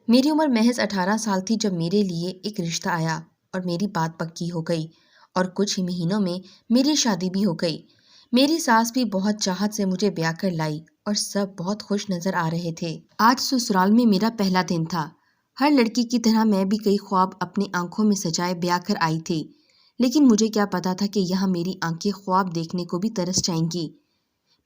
میری عمر محض 18 سال تھی جب میرے لیے ایک رشتہ آیا اور میری بات پکی ہو گئی اور کچھ ہی مہینوں میں میری شادی بھی ہو گئی۔ میری ساس بھی بہت چاہت سے مجھے بیاہ کر لائی اور سب بہت خوش نظر آ رہے تھے۔ آج سسرال میں میرا پہلا دن تھا۔ ہر لڑکی کی طرح میں بھی کئی خواب اپنی آنکھوں میں سجائے بیاہ کر آئی تھی، لیکن مجھے کیا پتا تھا کہ یہاں میری آنکھیں خواب دیکھنے کو بھی ترس جائیں گی۔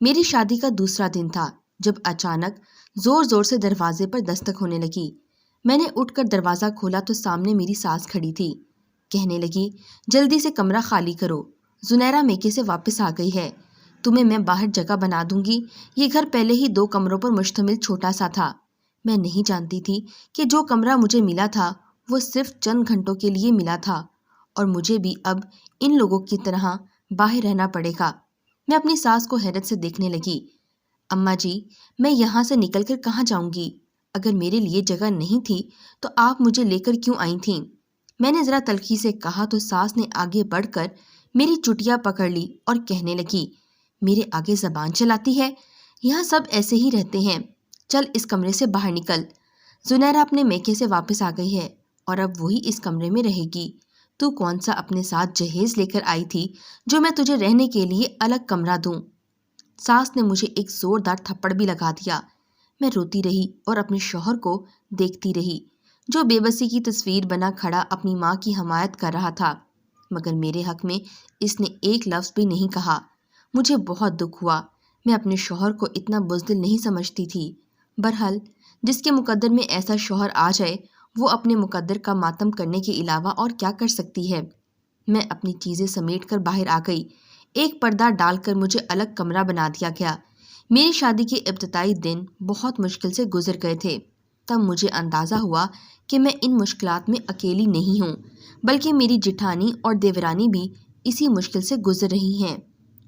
میری شادی کا دوسرا دن تھا جب اچانک زور زور سے دروازے پر دستک ہونے لگی۔ میں نے اٹھ کر دروازہ کھولا تو سامنے میری ساس کھڑی تھی۔ کہنے لگی، جلدی سے کمرہ خالی کرو، زنیرہ میکے سے واپس آ گئی ہے، تمہیں میں باہر جگہ بنا دوں گی۔ یہ گھر پہلے ہی 2 کمروں پر مشتمل چھوٹا سا تھا۔ میں نہیں جانتی تھی کہ جو کمرہ مجھے ملا تھا وہ صرف چند گھنٹوں کے لیے ملا تھا اور مجھے بھی اب ان لوگوں کی طرح باہر رہنا پڑے گا۔ میں اپنی ساس کو حیرت سے دیکھنے لگی۔ اماں جی، میں یہاں سے نکل کر کہاں جاؤں گی؟ اگر میرے لیے جگہ نہیں تھی تو آپ مجھے لے کر کیوں آئی تھیں؟ میں نے ذرا تلخی سے کہا تو ساس نے آگے بڑھ کر میری چٹیا پکڑ لی اور کہنے لگی، میرے آگے زبان چلاتی ہے، یہاں سب ایسے ہی رہتے ہیں، چل اس کمرے سے باہر نکل۔ زنیرہ اپنے میکے سے واپس آ گئی ہے اور اب وہی اس کمرے میں رہے گی۔ تو کون سا اپنے ساتھ جہیز لے کر آئی تھی جو میں تجھے رہنے کے لیے الگ کمرہ دوں؟ ساس نے مجھے ایک زوردار تھپڑ بھی لگا دیا۔ میں روتی رہی اور اپنے شوہر کو دیکھتی رہی جو بے بسی کی تصویر بنا کھڑا اپنی ماں کی حمایت کر رہا تھا، مگر میرے حق میں اس نے ایک لفظ بھی نہیں کہا۔ مجھے بہت دکھ ہوا۔ میں اپنے شوہر کو اتنا بزدل نہیں سمجھتی تھی۔ بہرحال جس کے مقدر میں ایسا شوہر آ جائے وہ اپنے مقدر کا ماتم کرنے کے علاوہ اور کیا کر سکتی ہے۔ میں اپنی چیزیں سمیٹ کر باہر آ گئی۔ ایک پردہ ڈال کر مجھے الگ کمرہ بنا دیا گیا۔ میری شادی کے ابتدائی دن بہت مشکل سے گزر گئے تھے۔ تب مجھے اندازہ ہوا کہ میں ان مشکلات میں اکیلی نہیں ہوں، بلکہ میری جٹھانی اور دیورانی بھی اسی مشکل سے گزر رہی ہیں،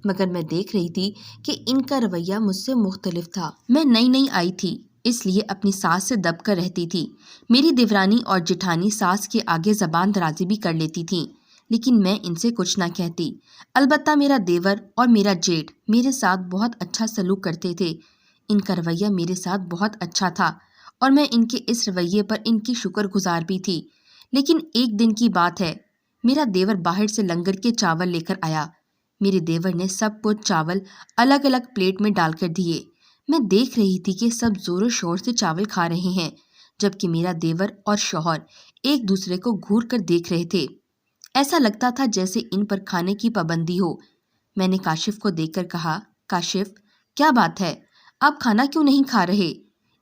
مگر میں دیکھ رہی تھی کہ ان کا رویہ مجھ سے مختلف تھا۔ میں نئی نئی آئی تھی، اس لیے اپنی ساس سے دب کر رہتی تھی۔ میری دیورانی اور جٹھانی ساس کے آگے زبان درازی بھی کر لیتی تھیں، لیکن میں ان سے کچھ نہ کہتی۔ البتہ میرا دیور اور میرا جیٹھ میرے ساتھ بہت اچھا سلوک کرتے تھے۔ ان کا رویہ میرے ساتھ بہت اچھا تھا اور میں ان کے اس رویے پر ان کی شکر گزار بھی تھی۔ لیکن ایک دن کی بات ہے، میرا دیور باہر سے لنگر کے چاول لے کر آیا۔ میرے دیور نے سب کو چاول الگ الگ پلیٹ میں ڈال کر دیے۔ میں دیکھ رہی تھی کہ سب زور و شور سے چاول کھا رہے ہیں، جبکہ میرا دیور اور شوہر ایک دوسرے کو گھور کر دیکھ رہے تھے۔ ایسا لگتا تھا جیسے ان پر کھانے کی پابندی ہو۔ میں نے کاشف کو دیکھ کر کہا، کاشف، کیا بات ہے؟ آپ کھانا کیوں نہیں کھا رہے؟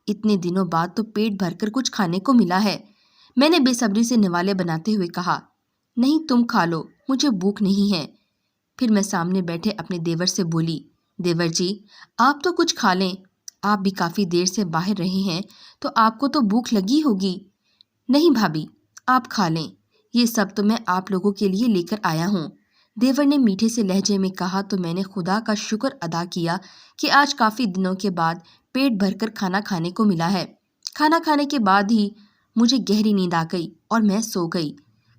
اتنے دنوں بعد تو پیٹ بھر کر کچھ کھانے کو ملا ہے۔ میں نے بے صبری سے نوالے بناتے ہوئے کہا، نہیں تم کھا لو، مجھے بھوک نہیں ہے۔ پھر میں سامنے بیٹھے اپنے دیور سے بولی، دیور جی آپ تو کچھ کھا لیں، آپ بھی کافی دیر سے باہر رہے ہیں تو آپ کو تو بھوک لگی ہوگی۔ نہیں بھابھی، آپ کھا لیں، یہ سب تو میں آپ لوگوں کے لیے لے کر آیا ہوں۔ دیور نے میٹھے سے لہجے میں کہا تو میں نے خدا کا شکر ادا کیا کہ آج کافی دنوں کے بعد پیٹ بھر کر کھانا کھانے کو ملا ہے۔ کھانا کھانے کے بعد ہی مجھے گہری نیند آ گئی اور میں سو گئی۔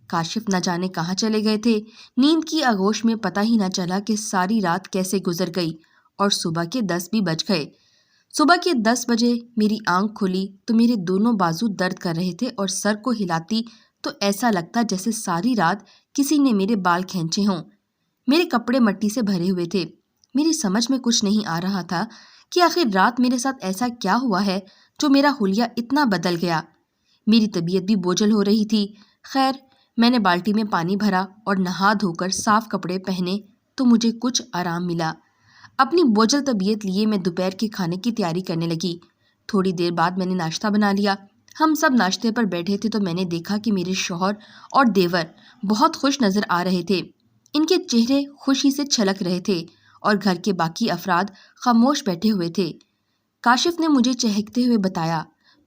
کاشف نہ جانے کہاں چلے گئے تھے۔ نیند کی آغوش میں پتہ ہی نہ چلا کہ ساری رات کیسے گزر گئی اور صبح کے 10 بھی بج گئے۔ صبح کے 10 بجے میری آنکھ کھلی تو میرے دونوں بازو درد کر رہے تھے اور سر کو ہلاتی تو ایسا لگتا جیسے ساری رات کسی نے میرے بال کھینچے ہوں۔ میرے کپڑے مٹی سے بھرے ہوئے تھے۔ میری سمجھ میں کچھ نہیں آ رہا تھا کہ آخر رات میرے ساتھ ایسا کیا ہوا ہے جو میرا حلیہ اتنا بدل گیا۔ میری طبیعت بھی بوجھل ہو رہی تھی۔ خیر، میں نے بالٹی میں پانی بھرا اور نہا دھو کر صاف کپڑے پہنے تو مجھے کچھ آرام ملا۔ اپنی بوجھل طبیعت لیے میں دوپہر کے کھانے کی تیاری کرنے لگی۔ تھوڑی دیر بعد میں نے ناشتہ بنا لیا۔ ہم سب ناشتے پر بیٹھے تھے تو میں نے دیکھا کہ میرے شوہر اور دیور بہت خوش نظر آ رہے تھے۔ ان کے چہرے خوشی سے چھلک رہے تھے اور گھر کے باقی افراد خاموش بیٹھے ہوئے تھے۔ کاشف نے مجھے چہکتے ہوئے بتایا،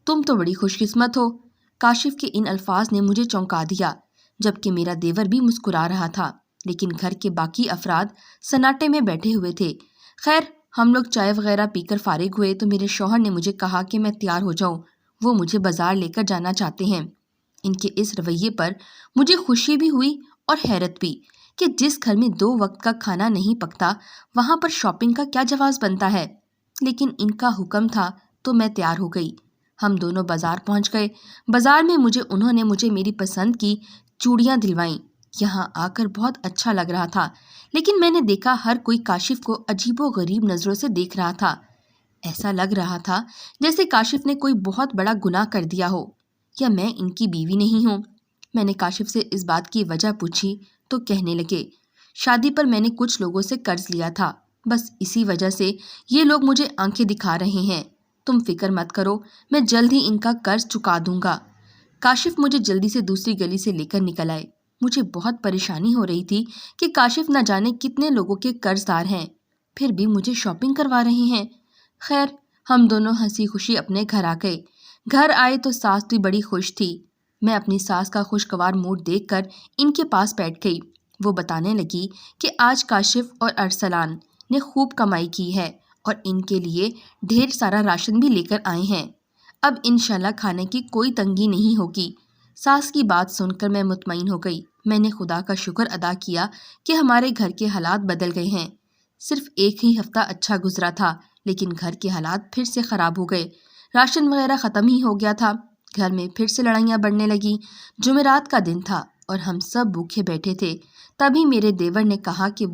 تم تو بڑی خوش قسمت ہو۔ کاشف کے ان الفاظ نے مجھے چونکا دیا، جبکہ میرا دیور بھی مسکرا رہا تھا، لیکن گھر کے باقی افراد سناٹے میں بیٹھے ہوئے تھے۔ خیر، ہم لوگ چائے وغیرہ پی کر فارغ ہوئے تو میرے شوہر نے مجھے کہا کہ میں تیار ہو جاؤں، وہ مجھے بازار لے کر جانا چاہتے ہیں۔ ان کے اس رویے پر مجھے خوشی بھی ہوئی اور حیرت بھی کہ جس گھر میں 2 وقت کا کھانا نہیں پکتا وہاں پر شاپنگ کا کیا جواز بنتا ہے، لیکن ان کا حکم تھا تو میں تیار ہو گئی۔ ہم دونوں بازار پہنچ گئے۔ بازار میں انہوں نے مجھے میری پسند کی چوڑیاں دلوائیں۔ یہاں آ کر بہت اچھا لگ رہا تھا، لیکن میں نے دیکھا ہر کوئی کاشف کو عجیب و غریب نظروں سے دیکھ رہا تھا۔ ایسا لگ رہا تھا جیسے کاشف نے کوئی بہت بڑا گناہ کر دیا ہو، یا میں ان کی بیوی نہیں ہوں۔ میں نے کاشف سے اس بات کی وجہ پوچھی تو کہنے لگے، شادی پر میں نے کچھ لوگوں سے قرض لیا تھا، بس اسی وجہ سے یہ لوگ مجھے آنکھیں دکھا رہے ہیں۔ تم فکر مت کرو، میں جلد ہی ان کا قرض چکا دوں گا۔ کاشف مجھے جلدی سے دوسری گلی سے لے کر نکل آئے۔ مجھے بہت پریشانی ہو رہی تھی کہ کاشف نہ جانے کتنے لوگوں کے قرض دار ہیں، پھر بھی مجھے شاپنگ کروا رہے ہیں۔ خیر، ہم دونوں ہنسی خوشی اپنے گھر آ گئے۔ گھر آئے تو ساس بھی بڑی خوش تھی۔ میں اپنی ساس کا خوشگوار موڈ دیکھ کر ان کے پاس بیٹھ گئی۔ وہ بتانے لگی کہ آج کاشف اور ارسلان نے خوب کمائی کی ہے اور ان کے لیے ڈھیر سارا راشن بھی لے کر آئے ہیں۔ اب انشاءاللہ کھانے کی کوئی تنگی نہیں ہوگی۔ ساس کی بات سن کر میں مطمئن ہو گئی۔ میں نے خدا کا شکر ادا کیا کہ ہمارے گھر کے حالات بدل گئے ہیں۔ صرف ایک ہی ہفتہ اچھا گزرا تھا، لیکن گھر کے حالات پھر سے خراب ہو گئے۔ راشن وغیرہ ختم ہی ہو گیا تھا۔ گھر میں پھر سے لڑائیاں بڑھنے لگیں۔ جمعرات کا دن تھا اور ہم سب بھوکے بیٹھے تھے۔ تبھی میرے دیور نے کہا کہ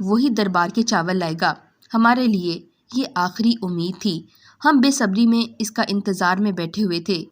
وہی دربار کے چاول لائے گا۔ ہمارے لیے یہ آخری امید تھی۔ ہم بے صبری میں اس کا انتظار میں بیٹھے ہوئے تھے۔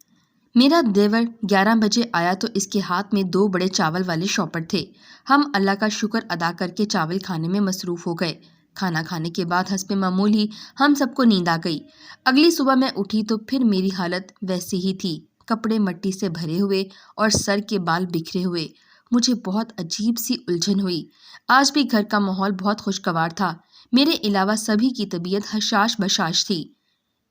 میرا دیور 11 بجے آیا تو اس کے ہاتھ میں 2 بڑے چاول والے شاپر تھے۔ ہم اللہ کا شکر ادا کر کے چاول کھانے میں مصروف ہو گئے۔ کھانا کھانے کے بعد حسب معمول ہی ہم سب کو نیند آ گئی۔ اگلی صبح میں اٹھی تو پھر میری حالت ویسی ہی تھی، کپڑے مٹی سے بھرے ہوئے اور سر کے بال بکھرے ہوئے۔ مجھے بہت عجیب سی الجھن ہوئی۔ آج بھی گھر کا ماحول بہت خوشگوار تھا، میرے علاوہ سبھی کی طبیعت حشاش بشاش تھی۔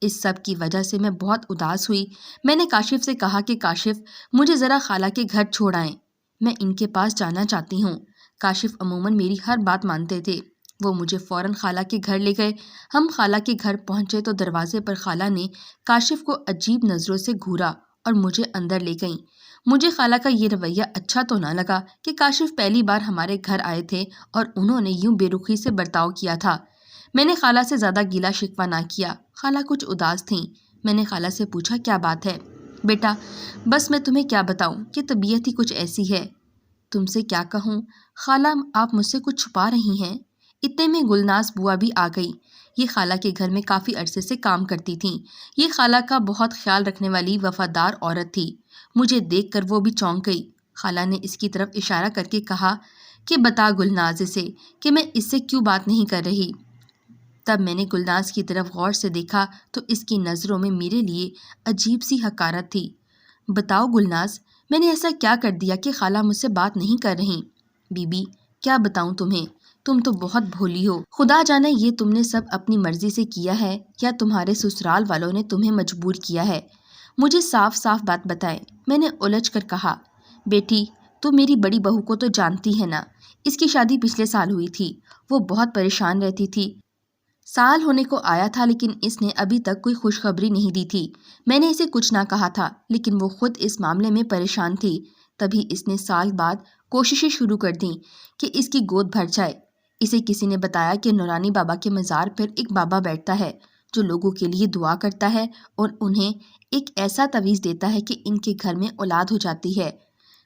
اس سب کی وجہ سے میں بہت اداس ہوئی۔ میں نے کاشف سے کہا کہ کاشف، مجھے ذرا خالہ کے گھر چھوڑ آئیں، میں ان کے پاس جانا چاہتی ہوں۔ کاشف عموماً میری ہر بات مانتے تھے۔ وہ مجھے فوراً خالہ کے گھر لے گئے۔ ہم خالہ کے گھر پہنچے تو دروازے پر خالہ نے کاشف کو عجیب نظروں سے گھورا اور مجھے اندر لے گئیں۔ مجھے خالہ کا یہ رویہ اچھا تو نہ لگا کہ کاشف پہلی بار ہمارے گھر آئے تھے اور انہوں نے یوں بے رخی سے برتاؤ کیا تھا۔ میں نے خالہ سے زیادہ گیلا شکوہ نہ کیا۔ خالہ کچھ اداس تھیں۔ میں نے خالہ سے پوچھا، کیا بات ہے؟ بیٹا، بس میں تمہیں کیا بتاؤں کہ طبیعت ہی کچھ ایسی ہے۔ تم سے کیا کہوں خالہ، آپ مجھ سے کچھ چھپا رہی ہیں؟ اتنے میں گلناز بوا بھی آ گئی۔ یہ خالہ کے گھر میں کافی عرصے سے کام کرتی تھیں۔ یہ خالہ کا بہت خیال رکھنے والی وفادار عورت تھی۔ مجھے دیکھ کر وہ بھی چونک گئی۔ خالہ نے اس کی طرف اشارہ کر کے کہا کہ بتا گلناز اسے کہ میں اس سے کیوں بات نہیں کر رہی۔ تب میں نے گلناز کی طرف غور سے دیکھا تو اس کی نظروں میں میرے لیے عجیب سی حقارت تھی۔ بتاؤ گلناز، میں نے ایسا کیا کر دیا کہ خالہ مجھ سے بات نہیں کر رہی؟ بی بی، کیا بتاؤں تمہیں، تم تو بہت بھولی ہو۔ خدا جانے یہ تم نے سب اپنی مرضی سے کیا ہے یا تمہارے سسرال والوں نے تمہیں مجبور کیا ہے؟ مجھے صاف صاف بات بتائے۔ میں نے الجھ کر کہا، بیٹی، تو میری بڑی بہو کو تو جانتی ہے نا، اس کی شادی پچھلے سال ہوئی تھی۔ وہ بہت پریشان رہتی تھی۔ سال ہونے کو آیا تھا لیکن اس نے ابھی تک کوئی خوشخبری نہیں دی تھی۔ میں نے اسے کچھ نہ کہا تھا لیکن وہ خود اس معاملے میں پریشان تھی۔ تبھی اس نے سال بعد کوششیں شروع کر دیں کہ اس کی گود بھر جائے۔ اسے کسی نے بتایا کہ نورانی بابا کے مزار پر ایک بابا بیٹھتا ہے جو لوگوں کے لیے دعا کرتا ہے اور انہیں ایک ایسا تعویذ دیتا ہے کہ ان کے گھر میں اولاد ہو جاتی ہے۔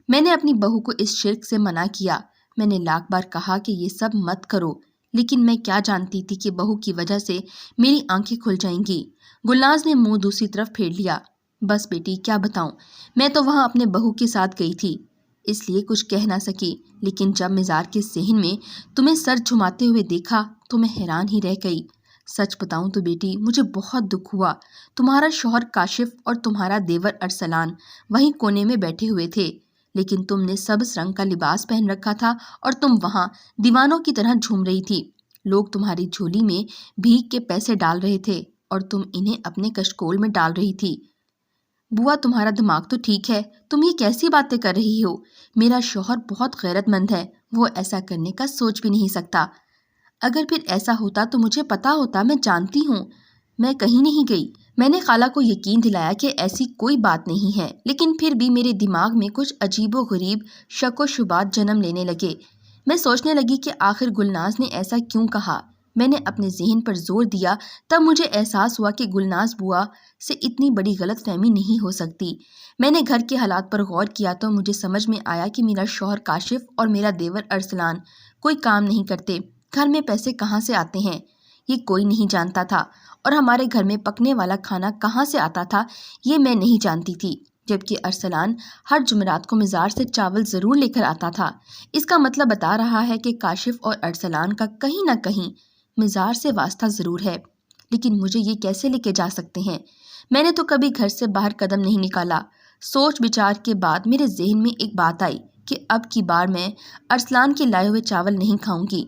میں نے اپنی بہو کو اس شرک سے منع کیا۔ میں نے لاکھ بار کہا کہ یہ سب مت کرو، لیکن میں کیا جانتی تھی کہ بہو کی وجہ سے میری آنکھیں کھل جائیں گی۔ گلناز نے منہ دوسری طرف پھیر لیا۔ بس بیٹی، کیا بتاؤں، میں تو وہاں اپنے بہو کے ساتھ گئی تھی، اس لیے کچھ کہہ نہ سکی، لیکن جب مزار کے صحن میں تمہیں سر جھماتے ہوئے دیکھا تو میں حیران ہی رہ گئی۔ سچ بتاؤں تو بیٹی، مجھے بہت دکھ ہوا۔ تمہارا شوہر کاشف اور تمہارا دیور ارسلان وہیں کونے میں بیٹھے ہوئے تھے، لیکن تم نے سبز رنگ کا لباس پہن رکھا تھا اور تم وہاں دیوانوں کی طرح جھوم رہی تھی۔ لوگ تمہاری جھولی میں بھیک کے پیسے ڈال رہے تھے اور تم انہیں اپنے کشکول میں ڈال رہی تھی۔ بوا، تمہارا دماغ تو ٹھیک ہے؟ تم یہ کیسی باتیں کر رہی ہو؟ میرا شوہر بہت غیرت مند ہے، وہ ایسا کرنے کا سوچ بھی نہیں سکتا۔ اگر پھر ایسا ہوتا تو مجھے پتا ہوتا، میں جانتی ہوں۔ میں کہیں نہیں گئی۔ میں نے خالہ کو یقین دلایا کہ ایسی کوئی بات نہیں ہے، لیکن پھر بھی میرے دماغ میں کچھ عجیب و غریب شک و شبہات جنم لینے لگے۔ میں سوچنے لگی کہ آخر گلناز نے ایسا کیوں کہا۔ میں نے اپنے ذہن پر زور دیا، تب مجھے احساس ہوا کہ گلناز بوا سے اتنی بڑی غلط فہمی نہیں ہو سکتی۔ میں نے گھر کے حالات پر غور کیا تو مجھے سمجھ میں آیا کہ میرا شوہر کاشف اور میرا دیور ارسلان کوئی کام نہیں کرتے۔ گھر میں پیسے کہاں سے آتے ہیں یہ کوئی نہیں جانتا تھا، اور ہمارے گھر میں پکنے والا کھانا کہاں سے آتا تھا یہ میں نہیں جانتی تھی، جبکہ ارسلان ہر جمعرات کو مزار سے چاول ضرور لے کر آتا تھا۔ اس کا مطلب بتا رہا ہے کہ کاشف اور ارسلان کا کہیں نہ کہیں مزار سے واسطہ ضرور ہے، لیکن مجھے یہ کیسے لے کے جا سکتے ہیں؟ میں نے تو کبھی گھر سے باہر قدم نہیں نکالا۔ سوچ بچار کے بعد میرے ذہن میں ایک بات آئی کہ اب کی بار میں ارسلان کے لائے ہوئے چاول نہیں کھاؤں گی۔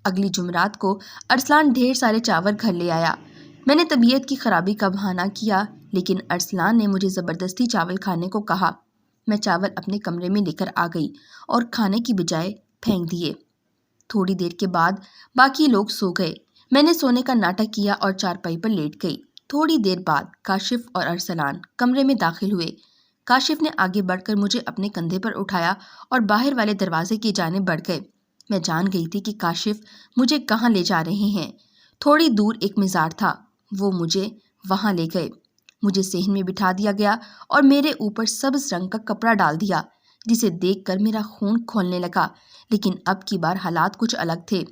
اگلی جمعرات کو ارسلان ڈھیر سارے چاول گھر لے آیا۔ میں نے طبیعت کی خرابی کا بہانہ کیا، لیکن ارسلان نے مجھے زبردستی چاول کھانے کو کہا۔ میں چاول اپنے کمرے میں لے کر آ گئی اور کھانے کی بجائے پھینک دیے۔ تھوڑی دیر کے بعد باقی لوگ سو گئے۔ میں نے سونے کا ناٹک کیا اور چارپائی پر لیٹ گئی۔ تھوڑی دیر بعد کاشف اور ارسلان کمرے میں داخل ہوئے۔ کاشف نے آگے بڑھ کر مجھے اپنے کندھے پر اٹھایا اور باہر والے دروازے کی جانب بڑھ گئے۔ میں جان گئی تھی کہ کاشف مجھے کہاں لے جا رہے ہیں۔ تھوڑی دور ایک مزار تھا، وہ مجھے وہاں لے گئے۔ مجھے صحن میں بٹھا دیا گیا اور میرے اوپر سبز رنگ کا کپڑا ڈال دیا، جسے دیکھ کر میرا خون کھولنے لگا۔ لیکن اب کی بار حالات کچھ الگ تھے۔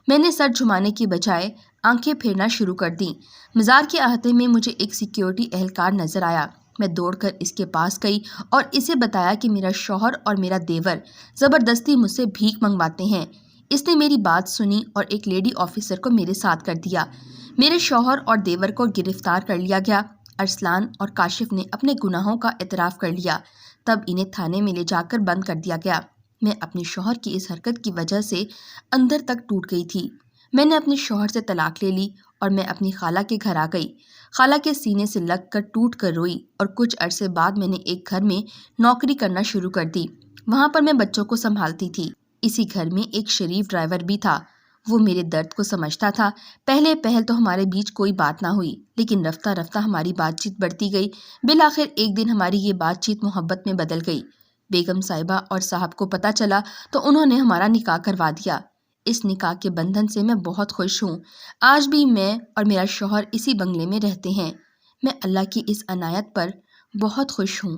میں نے سر جھمانے کی بجائے آنکھیں پھیرنا شروع کر دیں۔ مزار کے احاطے میں مجھے ایک سیکیورٹی اہلکار نظر آیا۔ میں دوڑ کر اس کے پاس گئی اور اسے بتایا کہ میرا شوہر اور میرا دیور زبردستی مجھ سے بھیک منگواتے ہیں۔ اس نے میری بات سنی اور ایک لیڈی آفیسر کو میرے ساتھ کر دیا۔ میرے شوہر اور دیور کو گرفتار کر لیا گیا۔ ارسلان اور کاشف نے اپنے گناہوں کا اعتراف کر لیا، تب انہیں تھانے میں لے جا کر بند کر دیا گیا۔ میں اپنے شوہر کی اس حرکت کی وجہ سے اندر تک ٹوٹ گئی تھی۔ میں نے اپنے شوہر سے طلاق لے لی اور میں اپنی خالہ کے گھر آ گئی۔ خالہ کے سینے سے لگ کر ٹوٹ کر روئی، اور کچھ عرصے بعد میں نے ایک گھر میں نوکری کرنا شروع کر دی۔ وہاں پر میں بچوں کو سنبھالتی تھی۔ اسی گھر میں ایک شریف ڈرائیور بھی تھا، وہ میرے درد کو سمجھتا تھا۔ پہل تو ہمارے بیچ کوئی بات نہ ہوئی، لیکن رفتہ رفتہ ہماری بات چیت بڑھتی گئی۔ بالآخر ایک دن ہماری یہ بات چیت محبت میں بدل گئی۔ بیگم صاحبہ اور صاحب کو پتہ چلا تو انہوں نے ہمارا نکاح کروا دیا۔ اس نکاح کے بندھن سے میں بہت خوش ہوں۔ آج بھی میں اور میرا شوہر اسی بنگلے میں رہتے ہیں۔ میں اللہ کی اس عنایت پر بہت خوش ہوں۔